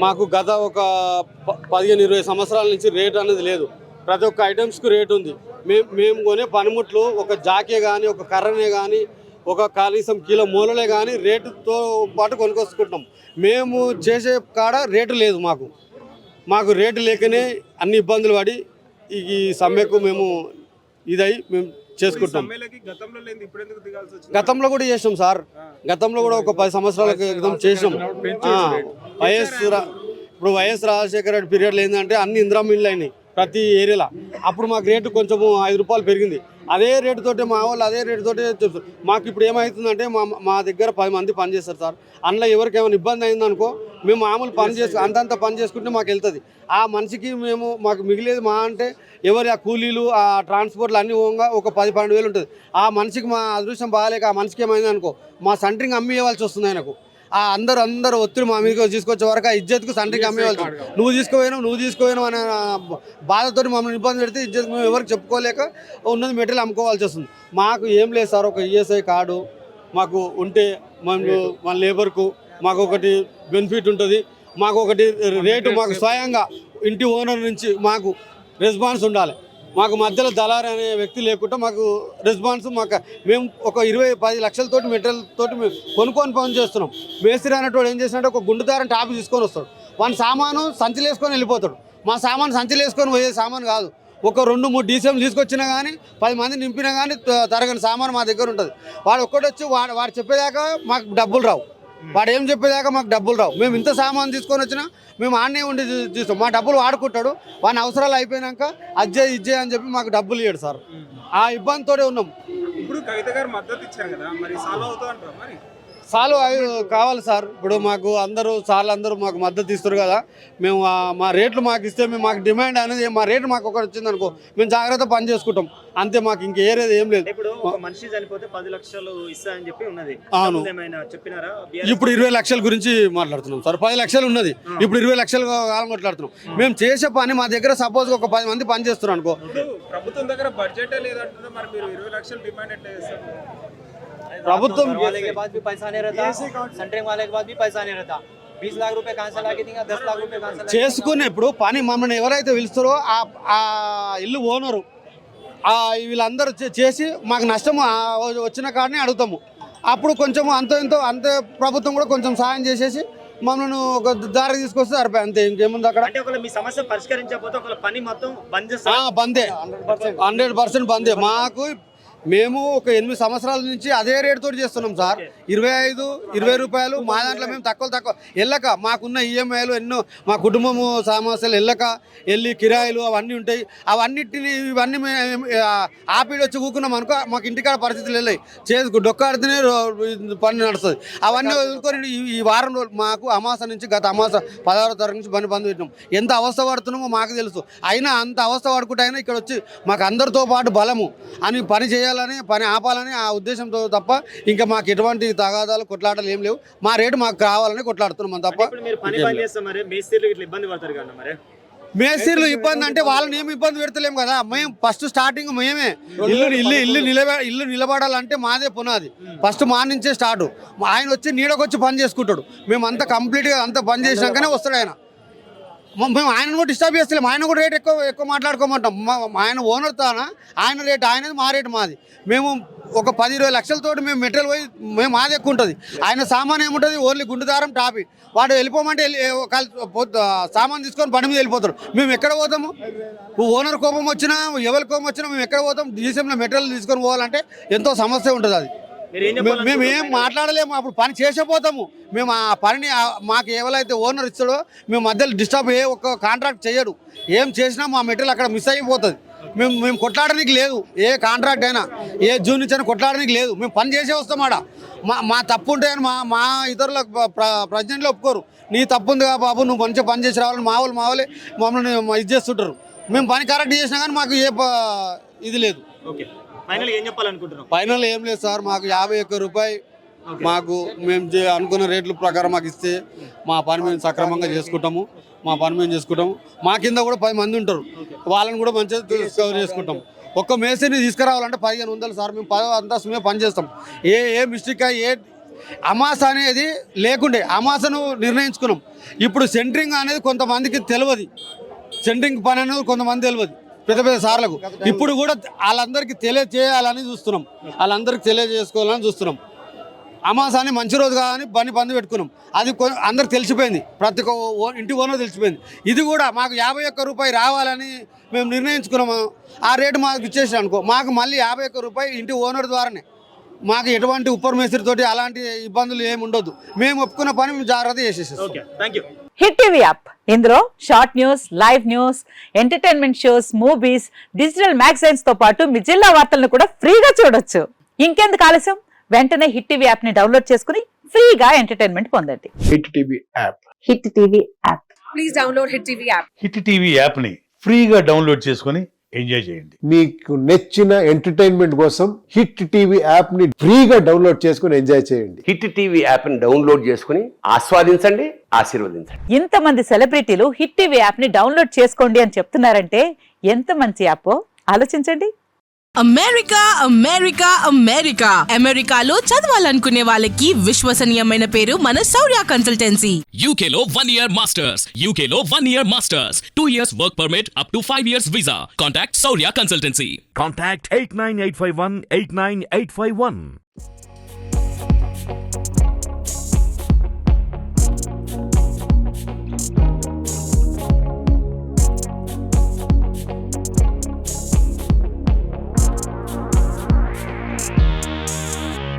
మాకు గత ఒక 15-20 సంవత్సరాల నుంచి రేట్ అనేది లేదు. ప్రతి ఒక్క ఐటమ్స్కి రేట్ ఉంది. మేము కొనే పనిముట్లు ఒక జాకే కానీ, ఒక కర్రనే కానీ, ఒక కనీసం కిలో మూలలే కానీ రేటుతో పాటు కొనుక్కొచ్చుకుంటాం. మేము చేసే కాడ రేటు లేదు. మాకు రేటు లేకనే అన్ని ఇబ్బందులు పడి ఈ సమ్మెకు మేము మేము చేసుకుంటాం. గతంలో కూడా చేసాం సార్. గతంలో కూడా ఒక 10 సంవత్సరాల క్రితం చేసాం. ఇప్పుడు వైఎస్ రాజశేఖర రెడ్డి పీరియడ్లో ఏంటంటే అన్ని ఇందిరా మిల్లు అయినాయి ప్రతి ఏరియాలో. అప్పుడు మాకు రేటు కొంచెము 5 రూపాయలు పెరిగింది. అదే రేటుతోటి మా వాళ్ళు అదే రేటుతోటి చెప్తారు. మాకు ఇప్పుడు ఏమవుతుందంటే మా దగ్గర 10 మంది పని చేస్తారు సార్. అందులో ఎవరికి ఏమైనా ఇబ్బంది అయిందనుకో మేము మామూలు పని అంతంత పని చేసుకుంటే మాకు వెళ్తుంది. ఆ మనిషికి మాకు మిగిలేదు మా అంటే ఎవరి ఆ కూలీలు ఆ ట్రాన్స్పోర్ట్లు అన్నీ పోగా ఒక 10-12 వేలు ఉంటుంది. ఆ మనిషికి మా అదృష్టం బాగాలేక ఆ మనిషికి ఏమైంది అనుకో మా సంట్రింగ్ అమ్మి ఇవ్వాల్సి వస్తుంది ఆయనకు. ఆ అందరూ ఒత్తిడి మా మీద తీసుకొచ్చే వరకు ఆ ఇజ్జత్కు సంట్రింగ్ అమ్మేవాళ్ళు. నువ్వు తీసుకుపోయినావు అనే బాధతో మమ్మల్ని ఇబ్బంది పెడితే ఇజ్జత్ మేము ఎవరికి చెప్పుకోలేక ఉన్నది మెటీరియల్ అమ్ముకోవాల్సి వస్తుంది. మాకు ఏం లేదు సార్. ఒక ఈఎస్ఐ కార్డు మాకు ఉంటే మన లేబర్కు మాకు ఒకటి బెనిఫిట్ ఉంటుంది. మాకు ఒకటి రేటు మాకు స్వయంగా ఇంటి ఓనర్ నుంచి మాకు రెస్పాన్స్ ఉండాలి. మాకు మధ్యలో దళారి అనే వ్యక్తి లేకుండా మాకు రెస్పాన్స్ మేము ఒక 20-10 లక్షలతోటి మెటీరియల్ తోటి మేము కొనుక్కొని పని చేస్తున్నాం. మేస్త్రి అనేటోడు ఏం చేసినట్టు ఒక గుండుదారం టాప్ తీసుకొని వస్తాడు. వాని సామాను సంచులు వేసుకొని వెళ్ళిపోతాడు. మా సామాను సంచులు వేసుకొని పోయే సామాను కాదు. ఒక 2-3 డీసీఎం తీసుకొచ్చినా కానీ 10 మంది నింపినా కానీ తరగని సామాను మా దగ్గర ఉంటుంది. వాడు ఒక్కడొచ్చి వాడు చెప్పేదాకా మాకు డబ్బులు రావు. వాడు ఏం చెప్పేదాకా మాకు డబ్బులు రావు. మేము ఇంత సామాన్ తీసుకొని వచ్చినా మేము ఆడనే ఉండి తీస్తాం. మా డబ్బులు వాడుకుంటాడు. వాని అవసరాలు అయిపోయినాక ఇజ్జే అని చెప్పి మాకు డబ్బులు ఇవ్వడు సార్. ఆ ఇబ్బందితోనే ఉన్నాం. ఇప్పుడు కవిత గారు మద్దతు ఇచ్చారు కదా, మరి సాల్వ్ అవుతుందంటారా? మరి సాల్వ్ కావాలి సార్. ఇప్పుడు మాకు అందరూ మాకు మద్దతు ఇస్తారు కదా. మేము మా రేట్లు మాకు ఇస్తే మాకు డిమాండ్ అనేది మా రేటు మాకు ఒకటి వచ్చింది అనుకో మేము జాగ్రత్త పని చేసుకుంటాం అంతే. మాకు ఇంకేరేది ఏం లేదు. ఇప్పుడు ఒక మనిషి చనిపోతే 10 లక్షలు ఇస్తా అని చెప్పి ఉన్నది. అవును. చెప్పినారా? ఇప్పుడు 20 లక్షల గురించి మాట్లాడుతున్నాం సార్. 10 లక్షలు ఉన్నది, ఇప్పుడు 20 లక్షలు కాలం మాట్లాడుతున్నాం. మేము చేసే పని మా దగ్గర సపోజ్ ఒక 10 మంది పని చేస్తున్నారు అనుకో. ప్రభుత్వం దగ్గర బడ్జెట్ లేదంటున్నా, మరి మీరు 20 లక్షలు డిమాండ్ ఎట్లా చేస్తారు? ప్రభుత్వం वाले के पास भी पैसा नहीं रहता, सेंटरिंग वाले के पास भी पैसा नहीं रहता. 20 लाख रुपए कहाँ से लाके देंगे, 10 लाख रुपए कहाँ से लाके చేసుకునేప్పుడు పని మమ్మల్ని ఎవరైతే పిలుస్తారో ఆ ఇల్లు ఓనరు వీళ్ళందరూ చేసి మాకు నష్టం వచ్చిన కాడనే అడుగుతాము. అప్పుడు కొంచెం అంతే ప్రభుత్వం కూడా కొంచెం సాయం చేసేసి మమ్మల్ని ఒక దారి తీసుకొస్తే సరిపోయి అంతే. ఇంకేముంది అక్కడ. అంటే ఒకవేళ మీ సమస్య పరిష్కరించకపోతే ఒకవేళ పని మొత్తం బంద్ చేస్తారు? బందే, 100% బందే. మేము ఒక 8 సంవత్సరాల నుంచి అదే రేటు తోటి చేస్తున్నాం సార్. 25-20 రూపాయలు మా దాంట్లో మేము తక్కువ వెళ్ళక మాకున్న ఈఎంఐలు ఎన్నో మా కుటుంబము సమస్యలు వెళ్ళి కిరాయిలు అవన్నీ ఉంటాయి. ఇవన్నీ ఆపిడి వచ్చి కూకున్నాం అనుకో మాకు ఇంటికాడ పరిస్థితులు వెళ్ళాయి. డొక్కాడితేనే పని నడుస్తుంది. అవన్నీ వదులుకొని ఈ వారం రోజులు మాకు అమాస నుంచి గత అమాస 16వ తారీఖు నుంచి బంద్ పెట్టినాం. ఎంత అవస్థ పడుతున్నామో మాకు తెలుసు. అయినా అంత అవస్థ పడుకుంటే అయినా ఇక్కడ వచ్చి మాకు అందరితో పాటు బలము అని పని చేయాలి, పని ఆపాలని ఆ ఉద్దేశంతో తప్ప ఇంకా మాకు ఎటువంటి తగాదాలు కొట్లాటలు ఏం లేవు. మా రేటు మాకు కావాలని కొట్లాడుతున్నాం తప్ప. మేస్త్రీలు ఇబ్బంది అంటే వాళ్ళని ఏమి ఇబ్బంది పెడతలేము కదా. మేము ఫస్ట్ స్టార్టింగ్ మేమే ఇల్లు నిలబడాలంటే మాదే పునాది. ఫస్ట్ మా నుంచే స్టార్ట్. ఆయన వచ్చి నీడకొచ్చి పని చేసుకుంటాడు. మేము అంతా కంప్లీట్గా అంతా పని చేసినాకనే వస్తాడు ఆయన. మేము ఆయన కూడా డిస్టర్బ్ చేస్తలేము. ఆయన కూడా రేట్ ఎక్కువ మాట్లాడుకోమంటాం. ఆయన ఓనర్ తానా ఆయన రేట్ ఆయనది, మా రేటు మాది. మేము ఒక 10-20 లక్షలతో మేము మెటీరియల్ పోయి మాది ఎక్కువ ఉంటుంది. ఆయన సామాన్ ఏముంటుంది ఓన్లీ గుండుదారం టాపి. వాడు వెళ్ళిపోమంటే సామాన్ తీసుకొని బండి మీద వెళ్ళిపోతాడు. మేము ఎక్కడ పోతాము? ఓనర్ కోపం వచ్చినా ఎవరి కోపం వచ్చినా మేము ఎక్కడ పోతాం? డీసీఎంలో మెటీరియల్ తీసుకొని పోవాలంటే ఎంతో సమస్య ఉంటుంది. అది మేము ఏం మాట్లాడలేము. అప్పుడు పని చేసేపోతాము. మేము ఆ పనిని మాకు ఎవరైతే ఓనర్ ఇస్తాడో మేము మధ్యలో డిస్టర్బ్ ఒక కాంట్రాక్ట్ చేయడు. ఏం చేసినా మా మెటీరియల్ అక్కడ మిస్ అయిపోతుంది. మేము కొట్లాడడానికి లేదు. ఏ కాంట్రాక్ట్ అయినా ఏ జూన్ నుంచి అయినా కొట్లాడడానికి లేదు. మేము పని చేసే వస్తాం. ఆడ మా తప్పు ఉంటాయని మా ఇతరుల ప్రెసిడెంట్లు ఒప్పుకోరు. నీ తప్పు ఉంది కదా బాబు, నువ్వు మంచిగా పని చేసి రావాలని మా వాళ్ళే మమ్మల్ని ఇది చేస్తుంటారు. మేము పని కరెక్ట్ చేసినా కానీ మాకు ఏ ఇది లేదు. ఫైనల్ ఏం లేదు సార్. మాకు 51 రూపాయలు మాకు మేము అనుకున్న రేట్ల ప్రకారం మాకు ఇస్తే మా పని మేము సక్రమంగా చేసుకుంటాము. మా కింద కూడా 10 మంది ఉంటారు. వాళ్ళని కూడా మంచిగా డిస్కవర్ చేసుకుంటాం. ఒక్క మేస్త్రిని తీసుకురావాలంటే 1500 సార్. మేము 10 అంతస్తు మేము పని చేస్తాం. ఏ మిస్టేక్ అమాస అనేది లేకుండే అమాసను నిర్ణయించుకున్నాం. ఇప్పుడు సెంటరింగ్ అనేది కొంతమందికి తెలియదు, సెంటరింగ్ పని అనేది కొంతమంది తెలియదు పెద్ద పెద్ద సార్లకు. ఇప్పుడు కూడా వాళ్ళందరికీ తెలియజేయాలని చూస్తున్నాం, వాళ్ళందరికీ తెలియజేసుకోవాలని చూస్తున్నాం. అమాసాన్ని మంచి రోజు కాదని బండి పెట్టుకున్నాం, అది అందరికి తెలిసిపోయింది, ప్రతి ఇంటి ఓనర్ తెలిసిపోయింది. ఇది కూడా మాకు 51 రూపాయి రావాలని మేము నిర్ణయించుకున్నాము. ఆ రేటు మాకు ఇచ్చేసి అనుకో, మాకు మళ్ళీ 51 రూపాయి ఇంటి ఓనర్ ద్వారానే, మాకు ఎటువంటి ఉప్పర్ మేస్త్రితోటి అలాంటి ఇబ్బందులు ఏమి ఉండొద్దు. మేము ఒప్పుకున్న పని మేము జాగ్రత్త చేసేసాం. Okay, thank you. Hit TV app, ఇందులో short news, live news, entertainment shows, movies, digital magazines తో పాటు మీ జిల్లా వార్తలను కూడా ఫ్రీగా చూడొచ్చు. ఇంకెందుకు ఆలస్యం, వెంటనే హిట్ టీవీ యాప్ ని డౌన్లోడ్ చేసుకుని ఫ్రీగా ఎంటర్టైన్మెంట్ పొందండి. Hit TV app. Hit TV app. Please download Hit TV app. Hit TV యాప్ని ఫ్రీగా డౌన్లోడ్ చేసుకొని ఎంజాయ్ చేయండి. మీకు నచ్చిన ఎంటర్టైన్మెంట్ కోసం హిట్ టీవీ యాప్ ని ఫ్రీగా డౌన్లోడ్ చేసుకుని ఎంజాయ్ చేయండి. హిట్ టీవీ యాప్ని డౌన్లోడ్ చేసుకుని ఆస్వాదించండి, ఆశీర్వదించండి. ఇంతమంది సెలబ్రిటీలు హిట్ టీవీ యాప్ ని డౌన్లోడ్ చేసుకోండి అని చెప్తున్నారంటే ఎంత మంచి యాప్ ఆలోచించండి. అమెరికా అమెరికా అమెరికా అమెరికాలో చదవాలనుకునే వాళ్ళకి విశ్వసనీయమైన పేరు మన శౌర్య కన్సల్టెన్సీ. UK లో 1 year masters, UK లో 1 year masters, 2 years work permit up to 5 years visa. Contact Saurya Consultancy. Contact 89851 89851.